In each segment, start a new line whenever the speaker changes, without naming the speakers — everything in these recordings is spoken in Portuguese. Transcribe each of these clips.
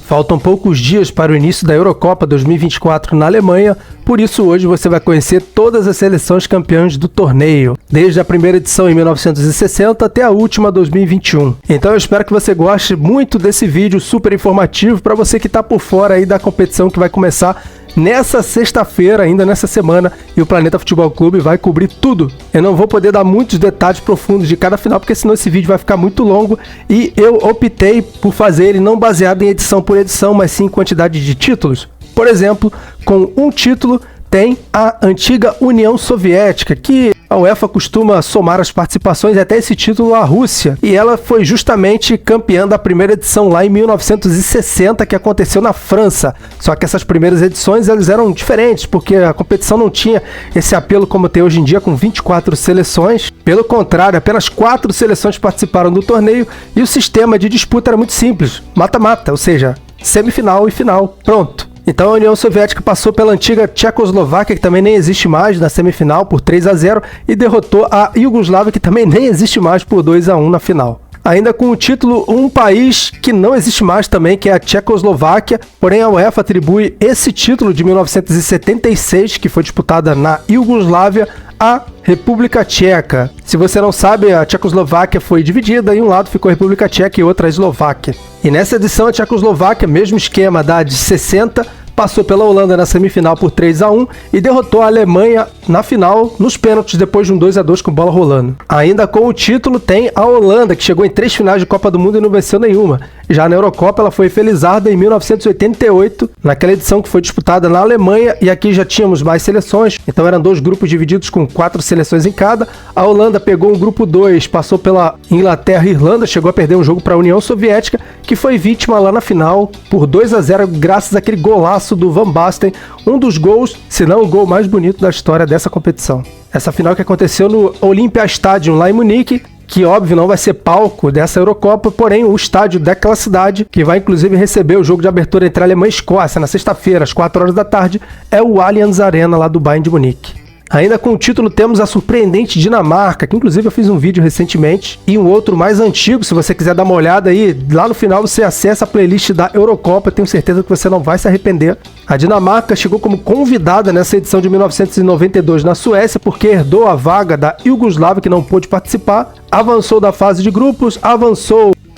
Faltam poucos dias para o início da Eurocopa 2024 na Alemanha, por isso hoje você vai conhecer todas as seleções campeãs do torneio, desde a primeira edição em 1960 até a última 2021. Então eu espero que você goste muito desse vídeo super informativo para você que está por fora aí da competição que vai começar nessa sexta-feira, ainda nessa semana, e o Planeta Futebol Clube vai cobrir tudo. Eu não vou poder dar muitos detalhes profundos de cada final, porque senão esse vídeo vai ficar muito longo, e eu optei por fazer ele não baseado em edição por edição, mas sim em quantidade de títulos. Por exemplo, com um título tem a antiga União Soviética, que a UEFA costuma somar as participações até esse título à Rússia, e ela foi justamente campeã da primeira edição lá em 1960, que aconteceu na França. Só que essas primeiras edições elas eram diferentes, porque a competição não tinha esse apelo como tem hoje em dia, com 24 seleções. Pelo contrário, apenas 4 seleções participaram do torneio, e o sistema de disputa era muito simples, mata-mata, ou seja, semifinal e final, pronto. Então a União Soviética passou pela antiga Tchecoslováquia, que também nem existe mais, na semifinal por 3-0, e derrotou a Iugoslávia, que também nem existe mais, por 2-1 na final. Ainda com o título, um país que não existe mais também, que é a Tchecoslováquia, porém a UEFA atribui esse título de 1976, que foi disputada na Iugoslávia, à República Tcheca. Se você não sabe, a Tchecoslováquia foi dividida, e um lado ficou a República Tcheca e outra a Eslováquia. E nessa edição a Tchecoslováquia, mesmo esquema da de 60, passou pela Holanda na semifinal por 3-1 e derrotou a Alemanha na final nos pênaltis depois de um 2-2 com bola rolando. Ainda com o título tem a Holanda, que chegou em 3 finais de Copa do Mundo e não venceu nenhuma. Já na Eurocopa ela foi felizarda em 1988, naquela edição que foi disputada na Alemanha, e aqui já tínhamos mais seleções, então eram 2 grupos divididos com 4 seleções em cada. A Holanda pegou um grupo 2, passou pela Inglaterra e Irlanda, chegou a perder um jogo para a União Soviética, que foi vítima lá na final por 2-0 graças àquele golaço do Van Basten, um dos gols, se não o gol mais bonito da história dessa competição. Essa final que aconteceu no Olympia Stadium lá em Munique, que óbvio não vai ser palco dessa Eurocopa, porém o estádio daquela cidade, que vai inclusive receber o jogo de abertura entre Alemanha e Escócia na sexta-feira, às 4 horas da tarde, é o Allianz Arena lá do Bayern de Munique. Ainda com o título temos a surpreendente Dinamarca, que inclusive eu fiz um vídeo recentemente, e um outro mais antigo, se você quiser dar uma olhada aí, lá no final você acessa a playlist da Eurocopa, tenho certeza que você não vai se arrepender. A Dinamarca chegou como convidada nessa edição de 1992 na Suécia, porque herdou a vaga da Iugoslávia, que não pôde participar, avançou da fase de grupos,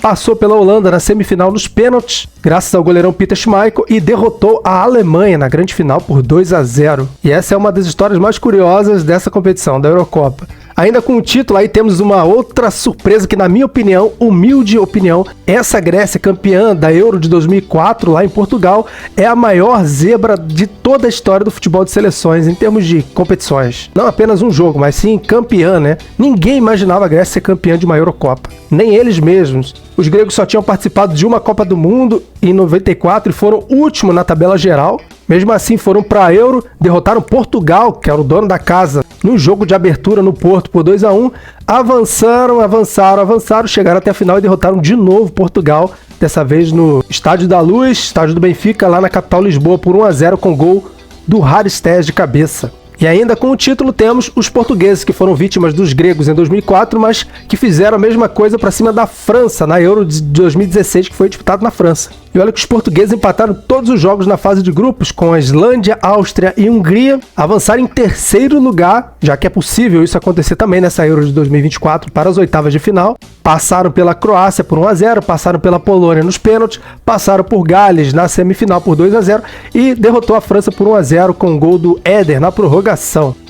passou pela Holanda na semifinal nos pênaltis, graças ao goleirão Peter Schmeichel, e derrotou a Alemanha na grande final por 2-0. E essa é uma das histórias mais curiosas dessa competição, da Eurocopa. Ainda com o título, aí temos uma outra surpresa que, na minha opinião, humilde opinião, essa Grécia, campeã da Euro de 2004 lá em Portugal, é a maior zebra de toda a história do futebol de seleções em termos de competições. Não apenas um jogo, mas sim campeã, né? Ninguém imaginava a Grécia ser campeã de uma Eurocopa, nem eles mesmos. Os gregos só tinham participado de uma Copa do Mundo em 94 e foram último na tabela geral. Mesmo assim foram para a Euro, derrotaram Portugal, que era o dono da casa, no jogo de abertura no Porto por 2-1. Avançaram, chegaram até a final e derrotaram de novo Portugal, dessa vez no Estádio da Luz, estádio do Benfica, lá na capital Lisboa, por 1-0 com gol do Haristes de cabeça. E ainda com o título temos os portugueses, que foram vítimas dos gregos em 2004, mas que fizeram a mesma coisa para cima da França na Euro de 2016, que foi disputado na França. E olha que os portugueses empataram todos os jogos na fase de grupos, com a Islândia, Áustria e Hungria, avançaram em terceiro lugar, já que é possível isso acontecer também nessa Euro de 2024 para as oitavas de final. Passaram pela Croácia por 1-0, passaram pela Polônia nos pênaltis, passaram por Gales na semifinal por 2-0 e derrotou a França por 1-0 com o gol do Éder na prorrogação.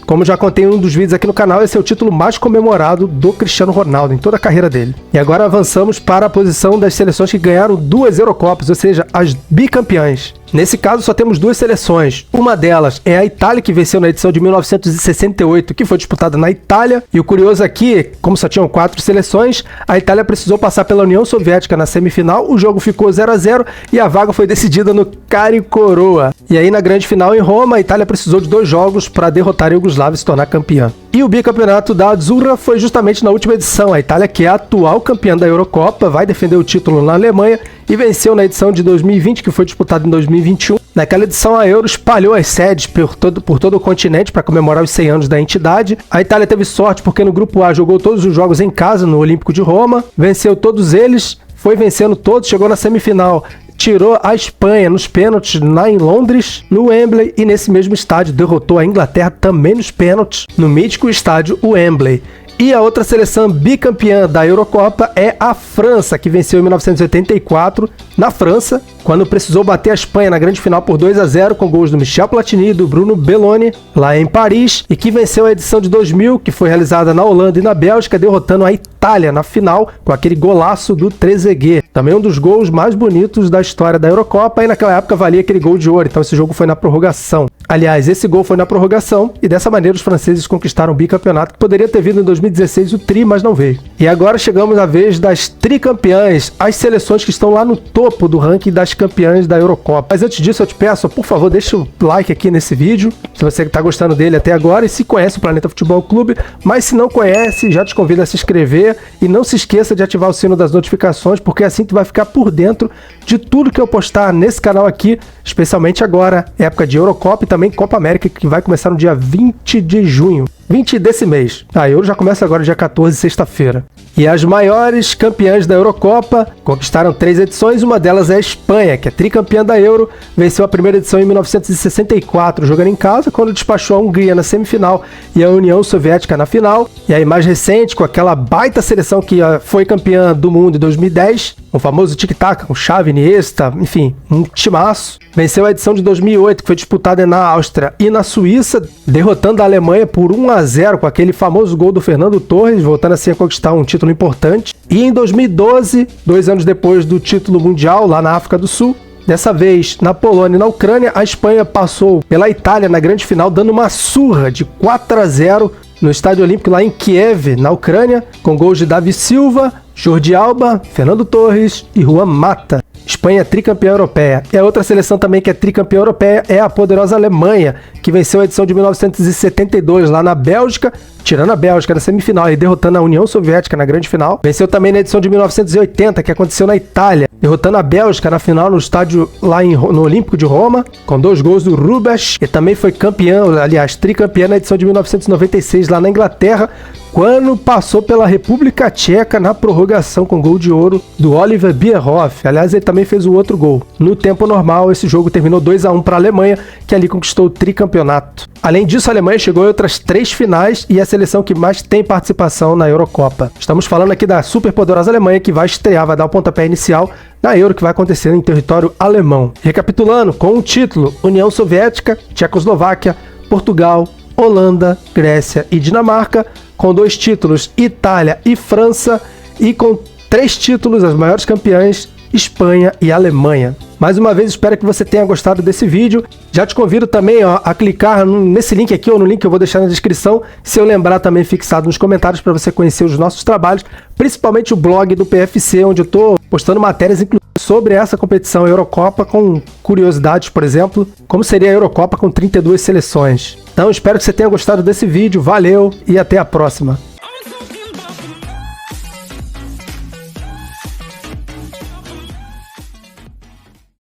Como já contei em um dos vídeos aqui no canal, esse é o título mais comemorado do Cristiano Ronaldo em toda a carreira dele. E agora avançamos para a posição das seleções que ganharam 2 Eurocopas, ou seja, as bicampeãs. Nesse caso só temos 2 seleções, uma delas é a Itália, que venceu na edição de 1968, que foi disputada na Itália, e o curioso aqui, como só tinham 4 seleções, a Itália precisou passar pela União Soviética na semifinal, o jogo ficou 0-0 e a vaga foi decidida no cara e coroa. E aí na grande final em Roma, a Itália precisou de 2 jogos para derrotar a Iugoslávia e se tornar campeã. E o bicampeonato da Azzurra foi justamente na última edição. A Itália, que é a atual campeã da Eurocopa, vai defender o título na Alemanha e venceu na edição de 2020, que foi disputada em 2021. Naquela edição, a Euro espalhou as sedes por todo o continente para comemorar os 100 anos da entidade. A Itália teve sorte porque no grupo A jogou todos os jogos em casa no Olímpico de Roma, venceu todos eles, foi vencendo todos, chegou na semifinal. tirou a Espanha nos pênaltis lá em Londres, no Wembley, e nesse mesmo estádio derrotou a Inglaterra também nos pênaltis, no mítico estádio Wembley. E a outra seleção bicampeã da Eurocopa é a França, que venceu em 1984 na França, quando precisou bater a Espanha na grande final por 2-0 com gols do Michel Platini e do Bruno Belloni, lá em Paris, e que venceu a edição de 2000, que foi realizada na Holanda e na Bélgica, derrotando a Itália na final com aquele golaço do Trezeguet. Também um dos gols mais bonitos da história da Eurocopa, e naquela época valia aquele gol de ouro, então esse jogo foi na prorrogação. Aliás, esse gol foi na prorrogação, e dessa maneira os franceses conquistaram o bicampeonato, que poderia ter vindo em 2016 o tri, mas não veio. E agora chegamos à vez das tricampeãs, as seleções que estão lá no topo do ranking das campeãs da Eurocopa. Mas antes disso eu te peço, por favor, deixa o like aqui nesse vídeo, se você está gostando dele até agora e se conhece o Planeta Futebol Clube, mas se não conhece, já te convido a se inscrever e não se esqueça de ativar o sino das notificações, porque assim tu vai ficar por dentro de tudo que eu postar nesse canal aqui, especialmente agora, época de Eurocopa e também Copa América, que vai começar no dia 20 de junho. 20 desse mês. A Euro já começa agora dia 14, sexta-feira. E as maiores campeãs da Eurocopa conquistaram 3 edições, uma delas é a Espanha, que é tricampeã da Euro, venceu a primeira edição em 1964, jogando em casa, quando despachou a Hungria na semifinal e a União Soviética na final. E aí mais recente, com aquela baita seleção que foi campeã do mundo em 2010, o famoso tic-tac, com Xavi, Iniesta, enfim, um timaço. Venceu a edição de 2008, que foi disputada na Áustria e na Suíça, derrotando a Alemanha por 1-0 com aquele famoso gol do Fernando Torres, voltando assim a conquistar um título importante. E em 2012, 2 anos depois do título mundial lá na África do Sul, dessa vez na Polônia e na Ucrânia, a Espanha passou pela Itália na grande final, dando uma surra de 4-0 no Estádio Olímpico lá em Kiev, na Ucrânia, com gols de Davi Silva, Jordi Alba, Fernando Torres e Juan Mata. Espanha tricampeã europeia. E a outra seleção também que é tricampeã europeia é a poderosa Alemanha, que venceu a edição de 1972 lá na Bélgica, tirando a Bélgica na semifinal e derrotando a União Soviética na grande final. Venceu também na edição de 1980, que aconteceu na Itália, derrotando a Bélgica na final no estádio lá no Olímpico de Roma, com 2 gols do Rubas, e também foi campeã, aliás, tricampeã na edição de 1996 lá na Inglaterra, quando passou pela República Tcheca na prorrogação com gol de ouro do Oliver Bierhoff. Aliás, ele também fez o outro gol. No tempo normal, esse jogo terminou 2-1 para a Alemanha, que ali conquistou o tricampeonato. Além disso, a Alemanha chegou em outras 3 finais e é a seleção que mais tem participação na Eurocopa. Estamos falando aqui da superpoderosa Alemanha, que vai estrear, vai dar o pontapé inicial na Euro, que vai acontecer em território alemão. Recapitulando, com o título: União Soviética, Tchecoslováquia, Portugal, Holanda, Grécia e Dinamarca, com 2 títulos, Itália e França, e com 3 títulos, as maiores campeãs, Espanha e Alemanha. Mais uma vez, espero que você tenha gostado desse vídeo. Já te convido também a clicar nesse link aqui ou no link que eu vou deixar na descrição, se eu lembrar também fixado nos comentários, para você conhecer os nossos trabalhos, principalmente o blog do PFC, onde eu estou postando matérias sobre essa competição Eurocopa, com curiosidades, por exemplo, como seria a Eurocopa com 32 seleções. Então espero que você tenha gostado desse vídeo, valeu e até a próxima!